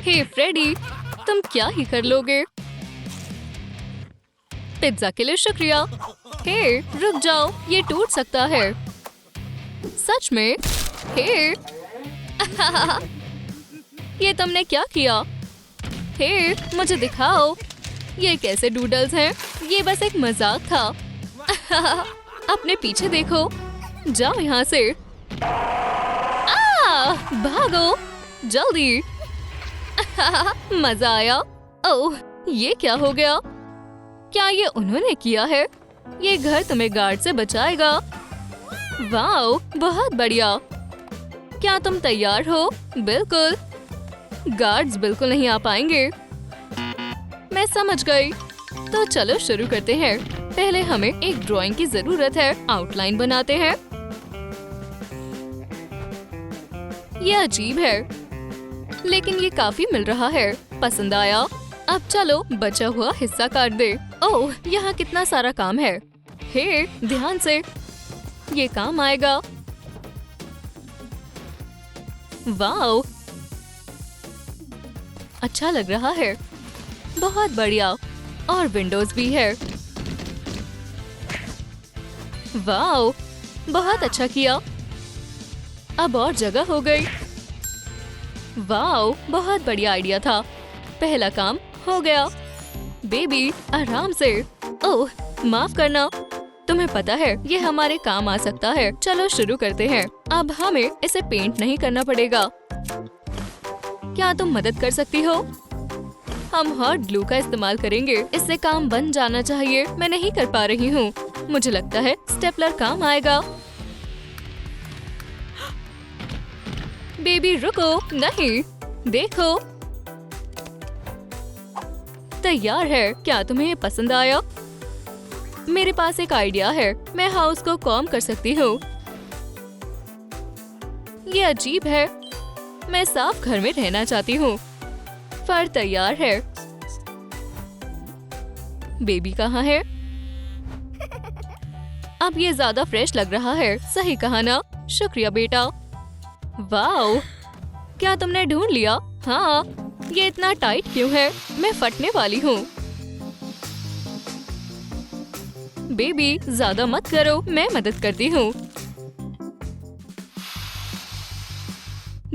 हे Freddy, तुम क्या ही कर लोगे? पिज्जा के लिए शुक्रिया। हे, रुक जाओ, ये टूट सकता है। सच में? हे, ये तुमने क्या किया? हे, मुझे दिखाओ, ये कैसे डूडल्स हैं? ये बस एक मजाक था। अपने पीछे देखो, जाओ यहाँ से। भागो, जल्दी। मजा आया। ओह, ये क्या हो गया? क्या ये उन्होंने किया है? ये घर तुम्हें गार्ड से बचाएगा। वाओ, बहुत बढ़िया। क्या तुम तैयार हो? बिल्कुल। गार्ड्स बिल्कुल नहीं आ पाएंगे। मैं समझ गई। तो चलो शुरू करते हैं। पहले हमें एक ड्राइंग की जरूरत है। आउटलाइन बनाते हैं। ये अजीब है, लेकिन ये काफी मिल रहा है। पसंद आया। अब चलो बचा हुआ हिस्सा काट दे। ओह, यहाँ कितना सारा काम है। हे, ध्यान से, ये काम आएगा। वाओ, अच्छा लग रहा है। बहुत बढ़िया। और विंडोज भी है। वाओ, बहुत अच्छा किया। अब और जगह हो गई। वाओ, बहुत बढ़िया आइडिया था। पहला काम हो गया। बेबी, आराम से। ओह, माफ करना। तुम्हें पता है ये हमारे काम आ सकता है। चलो शुरू करते हैं। अब हमें इसे पेंट नहीं करना पड़ेगा। क्या तुम मदद कर सकती हो? हम हॉट ग्लू का इस्तेमाल करेंगे। इससे काम बन जाना चाहिए। मैं नहीं कर पा रही हूँ। मुझे लगता है स्टेपलर काम आएगा। बेबी रुको, नहीं, देखो, तैयार है। क्या तुम्हें ये पसंद आया? मेरे पास एक आइडिया है। मैं हाउस को कॉम कर सकती हूँ। ये अजीब है। मैं साफ घर में रहना चाहती हूँ। फर तैयार है। बेबी कहाँ है? अब ये ज्यादा फ्रेश लग रहा है। सही कहा ना? शुक्रिया बेटा। वाओ, क्या तुमने ढूंढ लिया? हाँ, ये इतना टाइट क्यों है? मैं फटने वाली हूँ। बेबी, ज्यादा मत करो, मैं मदद करती हूँ।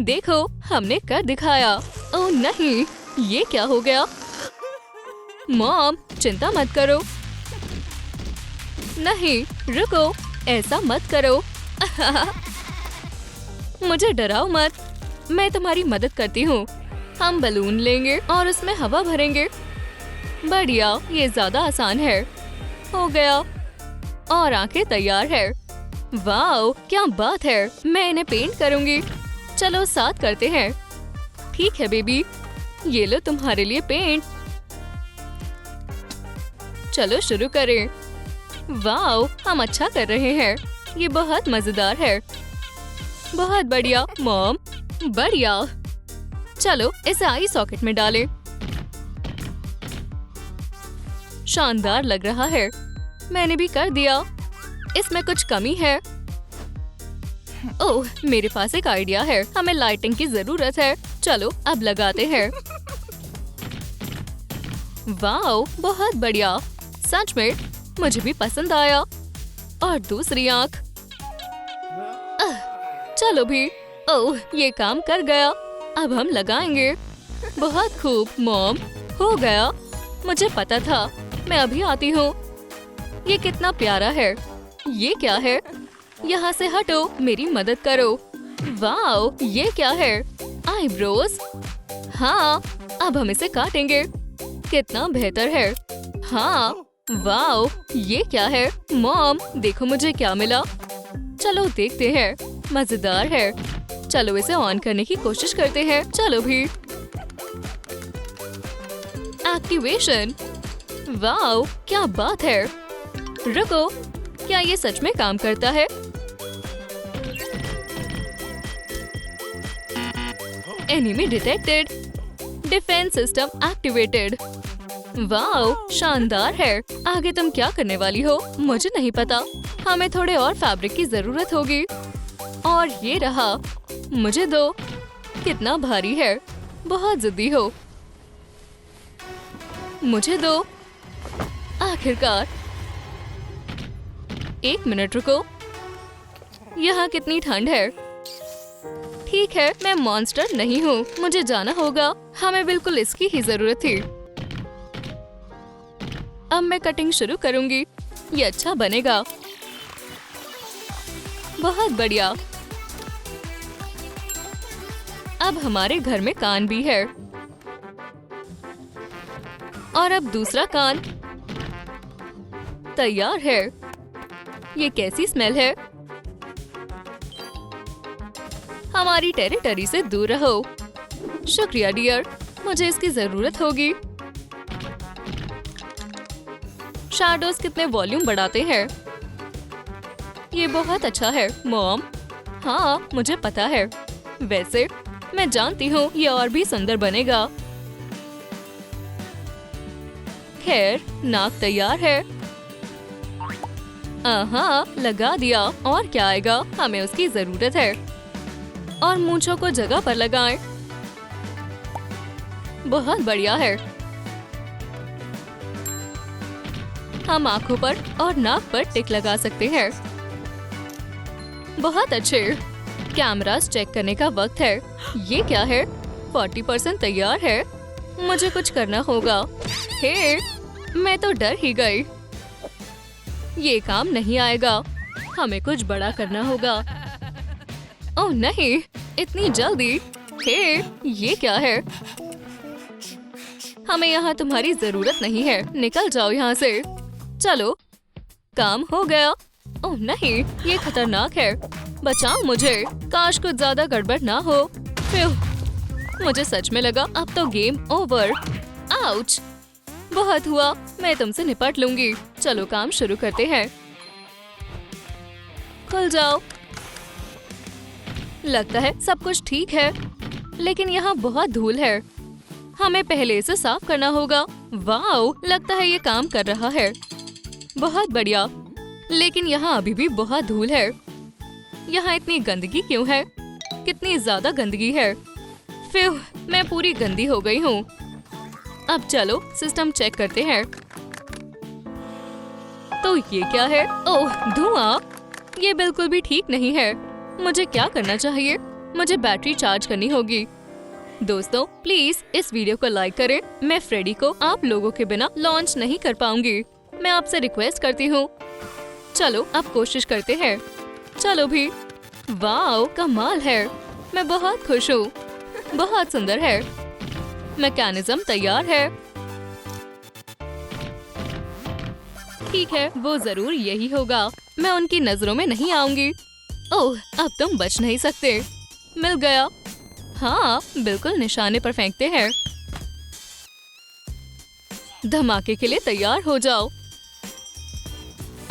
देखो, हमने कर दिखाया। ओह नहीं, ये क्या हो गया? मॉम, चिंता मत करो। नहीं, रुको, ऐसा मत करो। मुझे डराओ मत। मैं तुम्हारी मदद करती हूँ। हम बलून लेंगे और उसमें हवा भरेंगे। बढ़िया, ये ज्यादा आसान है। हो गया। और आंखें तैयार है। वाओ, क्या बात है। मैं इन्हें पेंट करूंगी। चलो साथ करते हैं। ठीक है बेबी, ये लो तुम्हारे लिए पेंट। चलो शुरू करें। वाओ, हम अच्छा कर रहे हैं। ये बहुत मजेदार है। बहुत बढ़िया मॉम, बढ़िया। चलो इसे आई सॉकेट में डालें। शानदार लग रहा है। मैंने भी कर दिया। इसमें कुछ कमी है। ओह, मेरे पास एक आइडिया है। हमें लाइटिंग की जरूरत है। चलो अब लगाते हैं। वाओ, बहुत बढ़िया। सच में मुझे भी पसंद आया। और दूसरी आंख। चलो भी। ओह, ये काम कर गया। अब हम लगाएंगे। बहुत खूब मॉम, हो गया। मुझे पता था। मैं अभी आती हूँ। ये कितना प्यारा है। ये क्या है? यहाँ से हटो, मेरी मदद करो। वाओ, ये क्या है? आईब्रोज। हाँ, अब हम इसे काटेंगे। कितना बेहतर है। हाँ, वाओ, ये क्या है? मॉम, देखो मुझे क्या मिला। चलो देखते हैं। मजेदार है। चलो इसे ऑन करने की कोशिश करते हैं। चलो भी। एक्टिवेशन। वाओ, क्या बात है। रुको, क्या ये सच में काम करता है? Enemy detected. Defence system activated. Wow, शानदार है। आगे तुम क्या करने वाली हो? मुझे नहीं पता। हमें थोड़े और फैब्रिक की जरूरत होगी। और ये रहा। मुझे दो। कितना भारी है। बहुत जिद्दी हो। मुझे दो। आखिरकार। 1 मिनट रुको। यहाँ कितनी ठंड है। ठीक है, मैं मॉन्स्टर नहीं हूँ, मुझे जाना होगा। हमें बिल्कुल इसकी ही जरूरत थी। अब मैं कटिंग शुरू करूंगी। ये अच्छा बनेगा। बहुत बढ़िया। अब हमारे घर में कान भी है। और अब दूसरा कान तैयार है। ये कैसी स्मेल है। हमारी टेरिटरी से दूर रहो। शुक्रिया डियर, मुझे इसकी जरूरत होगी। शैडोज कितने वॉल्यूम बढ़ाते हैं। ये बहुत अच्छा है मॉम। हाँ, मुझे पता है। वैसे मैं जानती हूँ ये और भी सुंदर बनेगा। खैर, नाक तैयार है। हाँ, लगा दिया। और क्या आएगा, हमें उसकी जरूरत है। और मूंछों को जगह पर लगाएं। बहुत बढ़िया है। हम आंखों पर और नाक पर टिक लगा सकते हैं। बहुत अच्छे। कैमरास चेक करने का वक्त है। ये क्या है। 40% तैयार है। मुझे कुछ करना होगा। हे, मैं तो डर ही गई। ये काम नहीं आएगा। हमें कुछ बड़ा करना होगा। ओह नहीं, इतनी जल्दी। हे, ये क्या है। हमें यहाँ तुम्हारी जरूरत नहीं है। निकल जाओ यहाँ से। चलो, काम हो गया। ओह नहीं, ये खतरनाक है। बचाओ मुझे। काश कुछ ज्यादा गड़बड़ ना हो। मुझे सच में लगा अब तो गेम ओवर। आउच, बहुत हुआ। मैं तुमसे निपट लूंगी। चलो काम शुरू करते हैं। खुल जाओ। लगता है सब कुछ ठीक है, लेकिन यहाँ बहुत धूल है। हमें पहले इसे साफ करना होगा। वाओ, लगता है ये काम कर रहा है। बहुत बढ़िया। लेकिन यहाँ अभी भी बहुत धूल है। यहाँ इतनी गंदगी क्यों है। कितनी ज्यादा गंदगी है। फिर मैं पूरी गंदी हो गई हूँ। अब चलो सिस्टम चेक करते हैं। तो ये क्या है। ओह, धुआं। ये बिल्कुल भी ठीक नहीं है। मुझे क्या करना चाहिए। मुझे बैटरी चार्ज करनी होगी। दोस्तों, प्लीज इस वीडियो को लाइक करें। मैं फ्रेडी को आप लोगों के बिना लॉन्च नहीं कर पाऊंगी। मैं आपसे रिक्वेस्ट करती हूँ। चलो अब कोशिश करते हैं। चलो भी। वाओ, कमाल है। मैं बहुत खुश हूँ। बहुत सुंदर है। मैकेनिज्म तैयार है। ठीक है, वो जरूर यही होगा। मैं उनकी नजरों में नहीं आऊंगी। ओह, अब तुम बच नहीं सकते। मिल गया। हाँ, बिल्कुल निशाने पर फेंकते हैं। धमाके के लिए तैयार हो जाओ।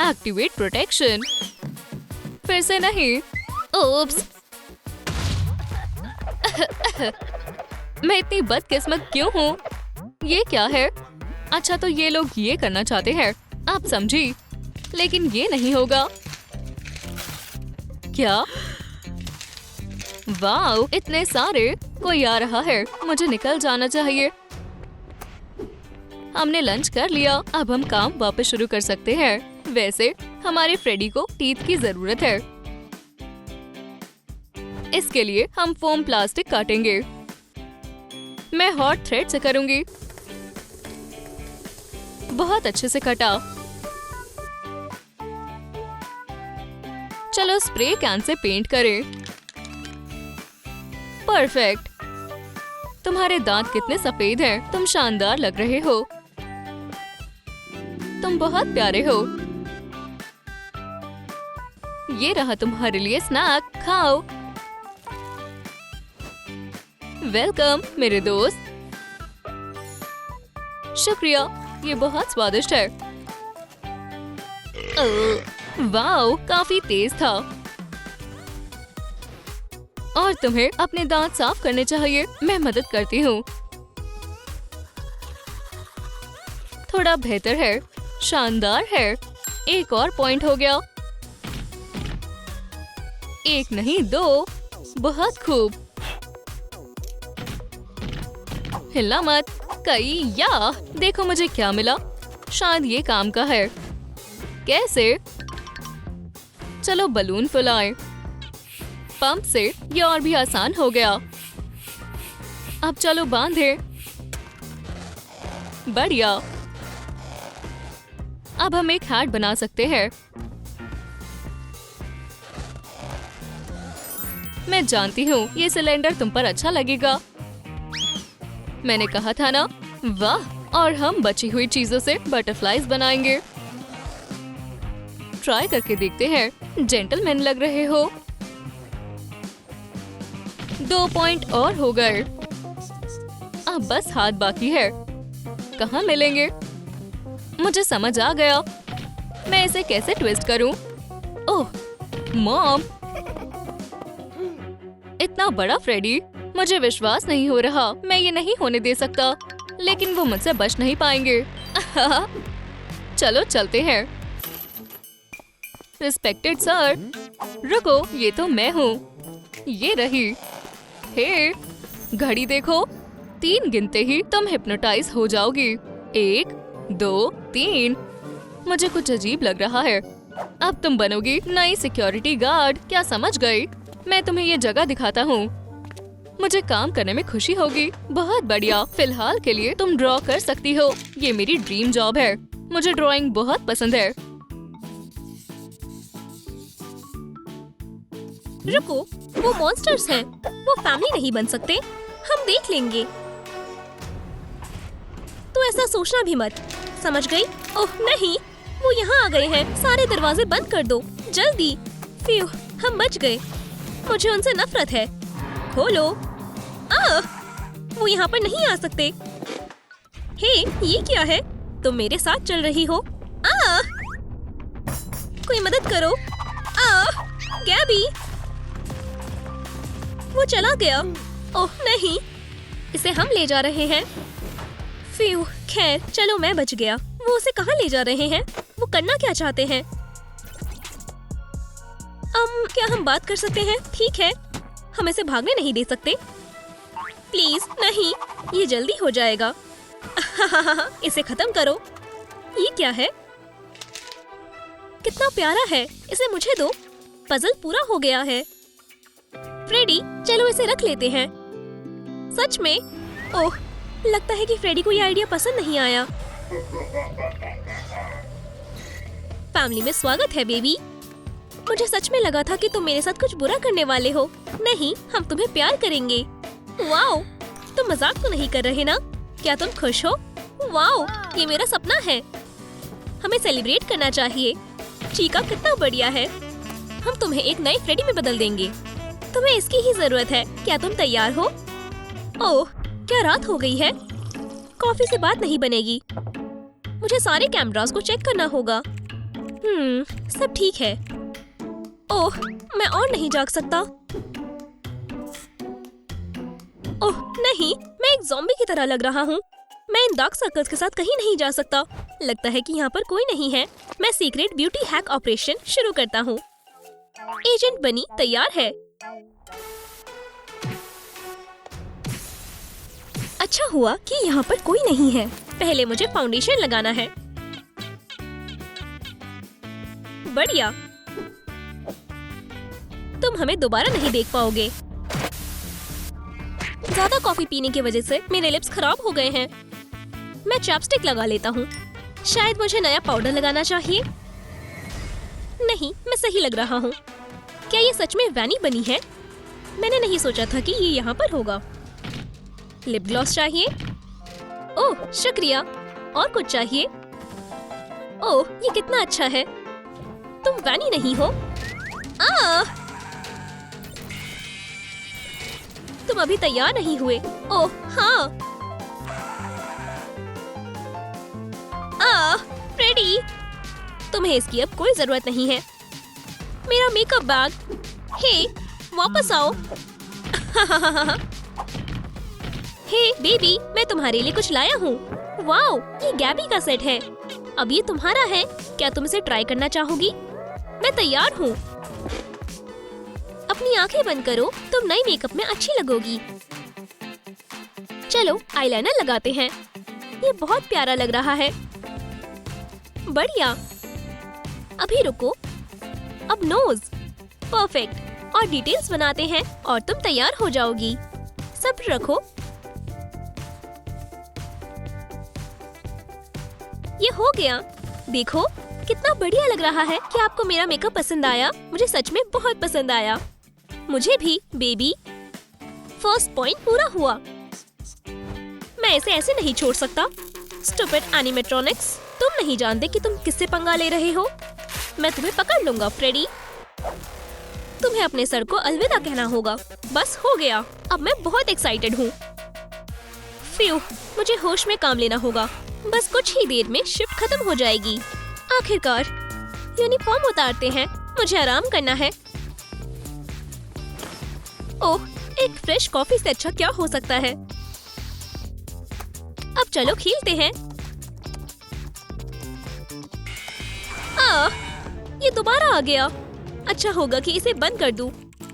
Activate protection. फिर से नहीं। ओप्स। मैं इतनी बदकिस्मत क्यों हूँ। ये क्या है। अच्छा, तो ये लोग ये करना चाहते हैं। आप समझी। लेकिन ये नहीं होगा। क्या। वाओ, इतने सारे। कोई आ रहा है। मुझे निकल जाना चाहिए। हमने लंच कर लिया। अब हम काम वापस शुरू कर सकते हैं। वैसे हमारे फ्रेडी को टीथ की जरूरत है। इसके लिए हम फोम प्लास्टिक काटेंगे। मैं हॉट थ्रेड से करूंगी। बहुत अच्छे से कटा। चलो स्प्रे कैन से पेंट करें। परफेक्ट। तुम्हारे दांत कितने सफेद हैं। तुम शानदार लग रहे हो। तुम बहुत प्यारे हो। ये रहा तुम्हारे लिए स्नैक। खाओ। वेलकम मेरे दोस्त। शुक्रिया, ये बहुत स्वादिष्ट है। वाओ, काफी तेज था। और तुम्हें अपने दांत साफ करने चाहिए। मैं मदद करती हूँ। थोड़ा बेहतर है। शानदार है। एक और पॉइंट हो गया। एक नहीं, 2। बहुत खूब। हिलना मत। कई या देखो मुझे क्या मिला। शायद ये काम का है। कैसे? चलो बलून फुलाएं। पंप से ये और भी आसान हो गया। अब चलो बांधे। बढ़िया। अब हम एक हैट बना सकते हैं। मैं जानती हूँ ये सिलेंडर तुम पर अच्छा लगेगा। मैंने कहा था ना। वाह, और हम बची हुई चीजों से बटरफ्लाईज बनाएंगे। ट्राई करके देखते हैं। जेंटलमैन लग रहे हो। 2 पॉइंट और हो गए। अब बस हाथ बाकी है। कहाँ मिलेंगे? मुझे समझ आ गया। मैं इसे कैसे ट्विस्ट करूं? ओह, मॉम! इतना बड़ा फ्रेडी! मुझे विश्वास नहीं हो रहा। मैं ये नहीं होने दे सकता। लेकिन वो मुझसे बच नहीं पाएंगे। चलो चलते हैं। Respected sir. रुको, ये तो मैं हूँ। ये रही। हे, घड़ी देखो। 3 गिनते ही तुम हिप्नोटाइज हो जाओगी। 1, 2, 3। मुझे कुछ अजीब लग रहा है। अब तुम बनोगी नई सिक्योरिटी गार्ड। क्या समझ गई? मैं तुम्हें ये जगह दिखाता हूँ। मुझे काम करने में खुशी होगी। बहुत बढ़िया। फिलहाल के लिए तुम ड्रॉ कर सकती हो। ये मेरी ड्रीम जॉब है। मुझे ड्राइंग बहुत पसंद है। रुको, वो मॉन्स्टर्स हैं। वो फैमिली नहीं बन सकते। हम देख लेंगे। तो ऐसा सोचना भी मत। समझ गई? ओह नहीं, वो यहाँ आ गए हैं। सारे दरवाजे बंद कर दो, जल्दी। फ्यू, हम बच गए। मुझे उनसे नफरत है। खोलो। वो यहाँ पर नहीं आ सकते। हे, ये क्या है? तुम मेरे साथ चल रही हो। कोई मदद करो। गैबी! वो चला गया। ओह नहीं, इसे हम ले जा रहे हैं। फ्यू, खैर चलो मैं बच गया। वो उसे कहाँ ले जा रहे हैं? वो करना क्या चाहते हैं? क्या हम बात कर सकते हैं? ठीक है, हम इसे भागने नहीं दे सकते। प्लीज नहीं, ये जल्दी हो जाएगा। इसे खत्म करो। ये क्या है? कितना प्यारा है। इसे मुझे दो। पजल पूरा हो गया है। फ्रेडी, चलो इसे रख लेते हैं। सच में? ओह, लगता है कि फ्रेडी को ये आइडिया पसंद नहीं आया। फैमिली में स्वागत है बेबी। मुझे सच में लगा था कि तुम मेरे साथ कुछ बुरा करने वाले हो। नहीं, हम तुम्हें प्यार करेंगे। वाओ, तुम मजाक तो नहीं कर रहे ना? क्या तुम खुश हो? वाओ, ये मेरा सपना है। हमें सेलिब्रेट करना चाहिए। चीका कितना बढ़िया है। हम तुम्हें एक नए फ्रेडी में बदल देंगे। तुम्हें इसकी ही जरूरत है। क्या तुम तैयार हो? ओह, क्या रात हो गई है? कॉफी से बात नहीं बनेगी। मुझे सारे कैमरास को चेक करना होगा। सब ठीक है। ओह, मैं और नहीं जाग सकता। ओह नहीं, मैं एक ज़ॉम्बी की तरह लग रहा हूँ। मैं इन डार्क सर्कल्स के साथ कहीं नहीं जा सकता। लगता है कि यहाँ पर कोई नहीं है। मैं सीक्रेट ब्यूटी हैक ऑपरेशन शुरू करता हूँ। एजेंट बनी तैयार है। अच्छा हुआ कि यहाँ पर कोई नहीं है। पहले मुझे फाउंडेशन लगाना है। बढ़िया। तुम हमें दोबारा नहीं देख पाओगे। ज्यादा कॉफी पीने की वजह से मेरे लिप्स खराब हो गए हैं। मैं चॉपस्टिक लगा लेता हूँ। शायद मुझे नया पाउडर लगाना चाहिए। नहीं, मैं सही लग रहा हूँ। क्या ये सच में वैनी बनी है? मैंने नहीं सोचा था कि ये यहाँ पर होगा। लिप ग्लॉस चाहिए। ओह शुक्रिया। और कुछ चाहिए? ओह, ये कितना अच्छा है। तुम वैनी नहीं हो। तुम अभी तैयार नहीं हुए। ओह हाँ। फ्रेडी, तुम्हें इसकी अब कोई जरूरत नहीं है। मेरा मेकअप बैग। हे, वापस आओ। हे बेबी, मैं तुम्हारे लिए कुछ लाया हूँ। वाओ, ये गैबी का सेट है। अब ये तुम्हारा है। क्या तुम इसे ट्राई करना चाहोगी? मैं तैयार हूँ। अपनी आंखें बंद करो। तुम नए मेकअप में अच्छी लगोगी। चलो आईलाइनर लगाते हैं। ये बहुत प्यारा लग रहा है। बढ़िया। अभी रुको। अब नोज। परफेक्ट। और डिटेल्स बनाते हैं और तुम तैयार हो जाओगी। सब्र रखो। ये हो गया। देखो कितना बढ़िया लग रहा है। क्या आपको मेरा मेकअप पसंद आया? मुझे सच में बहुत पसंद आया। मुझे भी बेबी। फर्स्ट पॉइंट पूरा हुआ। मैं इसे ऐसे नहीं छोड़ सकता। स्टूपिड एनिमेट्रॉनिक्स, तुम नहीं जानते कि तुम किससे पंगा ले रहे हो। मैं तुम्हें पकड़ लूंगा फ्रेडी। तुम्हें अपने सर को अलविदा कहना होगा। बस हो गया। अब मैं बहुत एक्साइटेड हूँ। फ्यू, मुझे होश में काम लेना होगा। बस कुछ ही देर में शिफ्ट खत्म हो जाएगी। आखिरकार यूनिफॉर्म उतारते हैं। मुझे आराम करना है। ओह, एक फ्रेश कॉफी से अच्छा क्या हो सकता है। अब चलो खेलते हैं। ये दोबारा आ गया। अच्छा होगा कि इसे बंद कर दूं।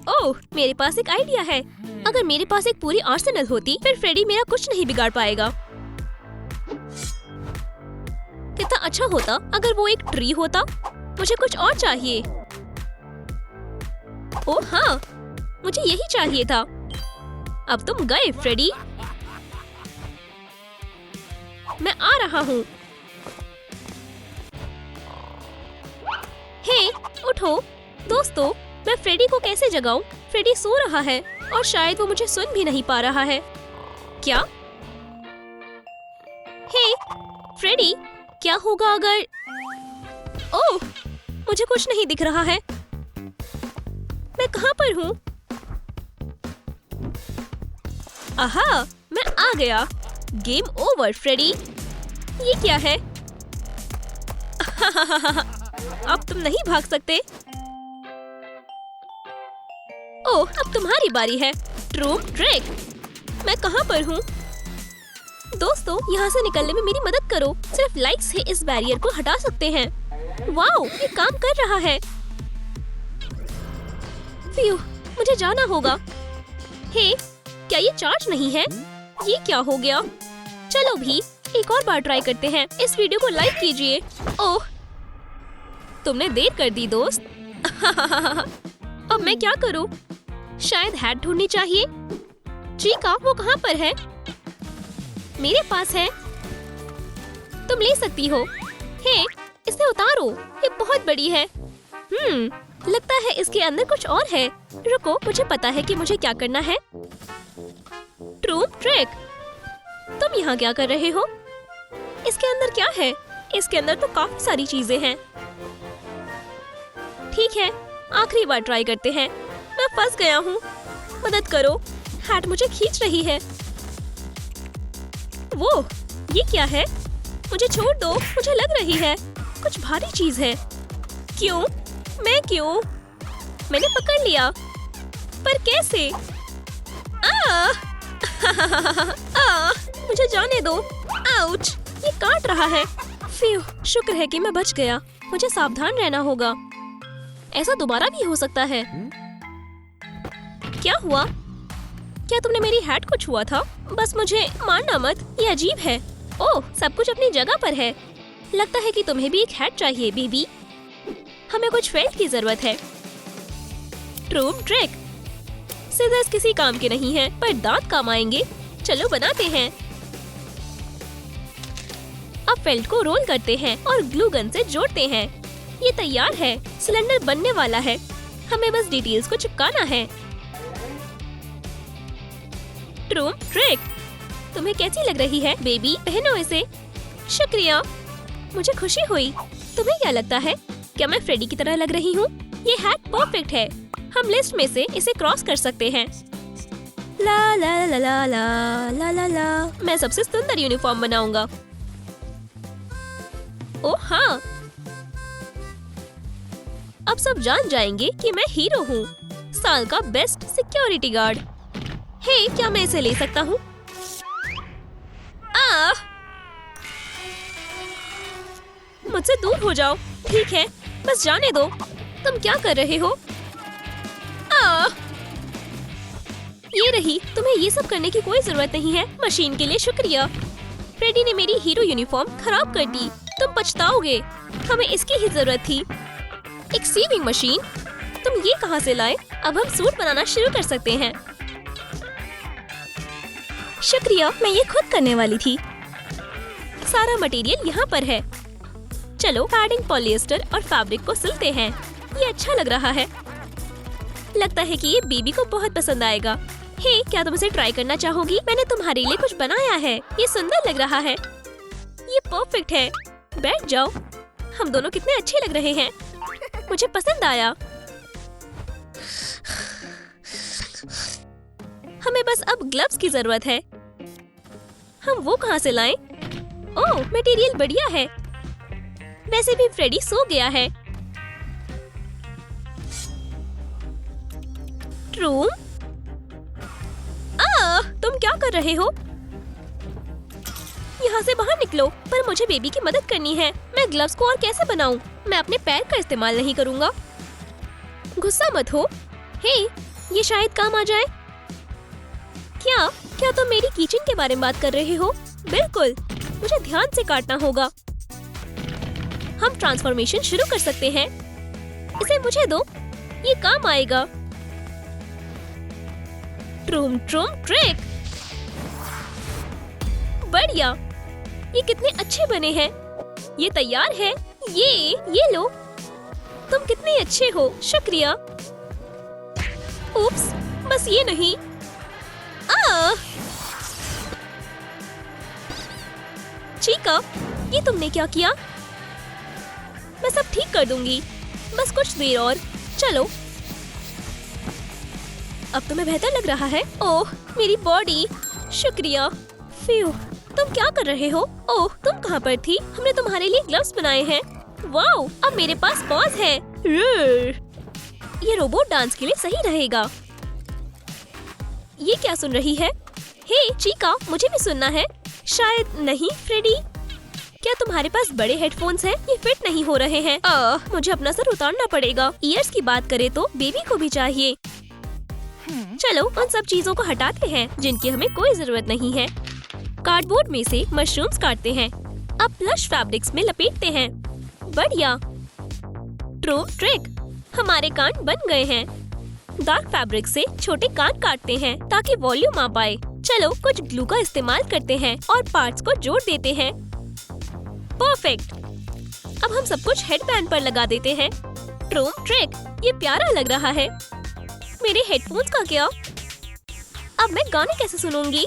ओह, मेरे पास एक आइडिया है। अगर मेरे पास एक पूरी आर्सेनल होती, फिर फ्रेडी मेरा कुछ नहीं बिगाड़ पाएगा। कितना अच्छा होता अगर वो एक ट्री होता। मुझे कुछ और चाहिए। ओह हाँ, मुझे यही चाहिए था। अब तुम गए फ्रेडी। मैं आ रहा हूँ। हे, उठो दोस्तों। मैं फ्रेडी को कैसे जगाऊं? फ्रेडी सो रहा है और शायद वो मुझे सुन भी नहीं पा रहा है। क्या? हे फ्रेडी, क्या होगा अगर... ओह, मुझे कुछ नहीं दिख रहा है। मैं कहाँ पर हूँ? आहा, मैं आ गया। Game over Freddy. ये क्या है? अब तुम नहीं भाग सकते। ओह, अब तुम्हारी बारी है। ट्रूम ट्रिक। मैं कहाँ पर हूँ? दोस्तों, यहाँ से निकलने में मेरी मदद करो। सिर्फ लाइक से इस बैरियर को हटा सकते हैं। वाओ, ये काम कर रहा है। फ्यू, मुझे जाना होगा। हे, क्या ये चार्ज नहीं है? ये क्या हो गया? चलो भी एक और बार ट्राई करते हैं। इस वीडियो को लाइक कीजिए। ओह, तुमने देर कर दी दोस्त। अब मैं क्या करूं? शायद हैट ढूंढनी चाहिए। चीका, वो कहाँ पर है? मेरे पास है। तुम ले सकती हो। हे, इसे उतारो। ये बहुत बड़ी है। लगता है इसके अंदर कुछ और है। रुको, मुझे पता है कि मुझे क्या करना है। ट्रूम ट्रिक। तुम यहाँ क्या कर रहे हो? इसके अंदर क्या है? इसके अंदर तो काफी सारी चीजें हैं। ठीक है, आखिरी बार ट्राई करते हैं। मैं फंस गया हूँ। मदद करो। हैट मुझे खींच रही है। वो, ये क्या है? मुझे छोड़ दो। मुझे लग रही है कुछ भारी चीज है। क्यों? मैं क्यों? मैंने पकड़ लिया। पर कैसे? मुझे जाने दो। आउच, ये काट रहा है। फ्यू, शुक्र है कि मैं बच गया। मुझे सावधान रहना होगा। ऐसा दोबारा भी हो सकता है। क्या हुआ? क्या तुमने मेरी हैट को छुआ था? बस मुझे मारना मत। ये अजीब है। ओह, सब कुछ अपनी जगह पर है। लगता है कि तुम्हें भी एक हैट चाहिए बेबी। हमें कुछ फेल्ट की जरूरत है। ट्रूम ट्रिक। सीजर्स किसी काम के नहीं हैं, पर दांत काम आएंगे। चलो बनाते हैं। अब फेल्ट को रोल करते हैं और ग्लू गन से जोड़ते हैं। ये तैयार है। सिलेंडर बनने वाला है। हमें बस डिटेल्स को चिपकाना है। ट्रूम ट्रिक। तुम्हें कैसी लग रही है बेबी? पहनो इसे। शुक्रिया, मुझे खुशी हुई। तुम्हें क्या लगता है? क्या मैं फ्रेडी की तरह लग रही हूँ? ये हैट परफेक्ट है। हम लिस्ट में से इसे क्रॉस कर सकते हैं। ला ला ला ला ला ला ला ला। मैं सबसे सुंदर यूनिफॉर्म बनाऊंगा। ओह हाँ, अब सब जान जाएंगे कि मैं हीरो हूँ। साल का बेस्ट सिक्योरिटी गार्ड। हे, क्या मैं इसे ले सकता हूँ? मुझसे दूर हो जाओ। ठीक है, बस जाने दो। तुम क्या कर रहे हो? ये नहीं, तुम्हें ये सब करने की कोई जरूरत नहीं है। मशीन के लिए शुक्रिया। फ्रेडी ने मेरी हीरो यूनिफॉर्म खराब कर दी। तुम पछताओगे। हमें इसकी ही जरूरत थी। एक सीविंग मशीन? तुम ये कहाँ से लाए? अब हम सूट बनाना शुरू कर सकते हैं। शुक्रिया, मैं ये खुद करने वाली थी। सारा मटेरियल यहाँ पर है। चलो पैडिंग, पॉलिएस्टर और फैब्रिक को सिलते हैं। ये अच्छा लग रहा है। लगता है कि ये बेबी को बहुत पसंद आएगा। हे, क्या तुम इसे ट्राई करना चाहोगी? मैंने तुम्हारे लिए कुछ बनाया है। ये सुंदर लग रहा है। ये परफेक्ट है। बैठ जाओ। हम दोनों कितने अच्छे लग रहे हैं। मुझे पसंद आया। हमें बस अब ग्लव्स की जरूरत है। हम वो कहाँ से लाएं? ओह, मटेरियल बढ़िया है। वैसे भी फ्रेडी सो गया है। ट्रूम, तुम क्या कर रहे हो? यहाँ से बाहर निकलो। पर मुझे बेबी की मदद करनी है। मैं ग्लव्स को और कैसे बनाऊं? मैं अपने पैर का इस्तेमाल नहीं करूँगा। गुस्सा मत हो। हे, ये शायद काम आ जाए। क्या तुम मेरी किचन के बारे में बात कर रहे हो? बिल्कुल। मुझे ध्यान से काटना होगा। हम ट्रांसफॉर्मेशन शुरू कर सकते हैं। इसे मुझे दो, ये काम आएगा। ट्रूम ट्रिक। बढ़िया। ये कितने अच्छे बने हैं। ये तैयार है। ये लो। तुम कितने अच्छे हो। शुक्रिया। उप्स, बस ये नहीं। चीका, ये तुमने क्या किया? मैं सब ठीक कर दूंगी। बस कुछ देर और। चलो। अब तुम्हें बेहतर लग रहा है? ओह, मेरी बॉडी। शुक्रिया। फ्यू, तुम क्या कर रहे हो? ओह, तुम कहाँ पर थी? हमने तुम्हारे लिए ग्लव्स बनाए हैं। वाओ, अब मेरे पास पॉज है। ये रोबोट डांस के लिए सही रहेगा। ये क्या सुन रही है? हे चीका, मुझे भी सुनना है। शायद नहीं। फ्रेडी, क्या तुम्हारे पास बड़े हेडफोन्स हैं? ये फिट नहीं हो रहे हैं। मुझे अपना सर उतारना पड़ेगा। ईयर्स की बात करें तो बेबी को भी चाहिए। चलो उन सब चीजों को हटाते हैं जिनकी हमें कोई जरूरत नहीं है। कार्डबोर्ड में से मशरूम्स काटते हैं। अब प्लश फैब्रिक्स में लपेटते हैं। बढ़िया। ट्रूम ट्रिक, हमारे कान बन गए हैं। डार्क फैब्रिक से छोटे कान काटते हैं ताकि वॉल्यूम आ पाए। चलो कुछ ग्लू का इस्तेमाल करते हैं और पार्ट्स को जोड़ देते हैं। परफेक्ट। अब हम सब कुछ हेडबैंड पर लगा देते हैं। ट्रूम ट्रिक, ये प्यारा लग रहा है। मेरे हेडफोन्स का क्या? अब मैं गाने कैसे सुनूंगी?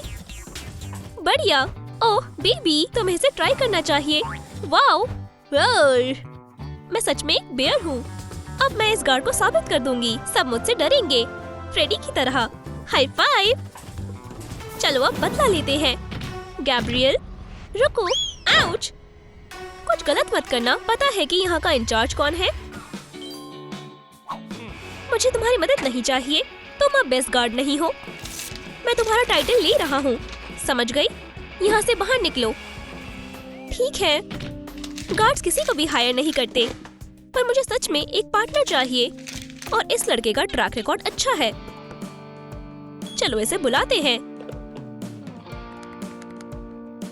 बढ़िया। ओह बेबी, तुम्हें इसे ट्राई करना चाहिए। वाओ, मैं सच में एक बेयर हूँ। अब मैं इस गार्ड को साबित कर दूंगी। सब मुझसे डरेंगे, फ्रेडी की तरह। High five. चलो अब बदला लेते हैं। गैब्रियल, रुको। आउच। कुछ गलत मत करना। पता है कि यहाँ का इंचार्ज कौन है? मुझे तुम्हारी मदद नहीं चाहिए। तुम अब बेस्ट गार्ड नहीं हो। मैं तुम्हारा टाइटल ले रहा हूँ। समझ गई? यहाँ से बाहर निकलो। ठीक है। गार्ड्स किसी को भी हायर नहीं करते, पर मुझे सच में एक पार्टनर चाहिए और इस लड़के का ट्रैक रिकॉर्ड अच्छा है। चलो इसे बुलाते हैं।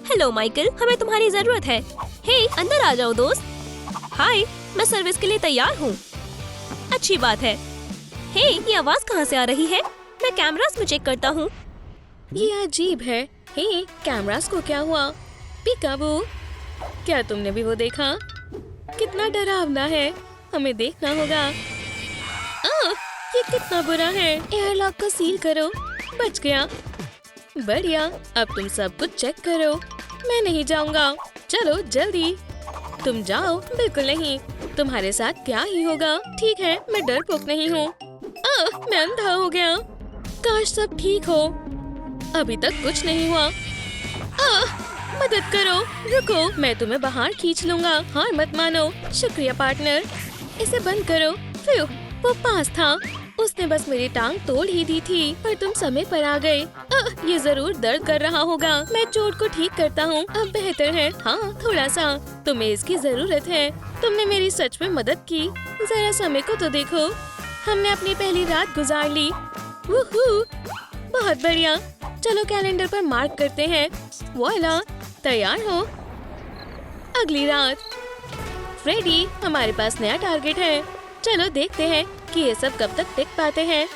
हेलो माइकल, हमें तुम्हारी जरूरत है। हे, अंदर आ जाओ दोस्त। हाय, मैं सर्विस के लिए तैयार हूँ। अच्छी बात है। हे, ये आवाज कहाँ से आ रही है? मैं कैमरास में चेक करता हूँ। ये अजीब है। हे, कैमरास को क्या हुआ? पीकाबू, क्या तुमने भी वो देखा? कितना डरावना है। हमें देखना होगा। ये कितना बुरा है। एयरलॉक को सील करो। बच गया। बढ़िया। अब तुम सब कुछ चेक करो। मैं नहीं जाऊंगा। चलो जल्दी। तुम जाओ। बिल्कुल नहीं, तुम्हारे साथ क्या ही होगा। ठीक है, मैं डरपोक नहीं हूँ। मैं अंधा हो गया। काश सब ठीक हो। अभी तक कुछ नहीं हुआ। मदद करो। रुको, मैं तुम्हें बाहर खींच लूंगा। हार मत मानो। शुक्रिया पार्टनर। इसे बंद करो। फिर वो पास था। उसने बस मेरी टांग तोड़ ही दी थी, पर तुम समय पर आ गए। ये जरूर दर्द कर रहा होगा। मैं चोट को ठीक करता हूँ। अब बेहतर है। हाँ, थोड़ा सा। तुम्हें इसकी जरूरत है। तुमने मेरी सच में मदद की। जरा समय को तो देखो। हमने अपनी पहली रात गुजार ली। वूहू! बहुत बढ़िया। चलो कैलेंडर पर मार्क करते हैं। वॉइला, तैयार हो। अगली रात। फ्रेडी, हमारे पास नया टारगेट है। चलो देखते हैं कि ये सब कब तक टिक पाते हैं।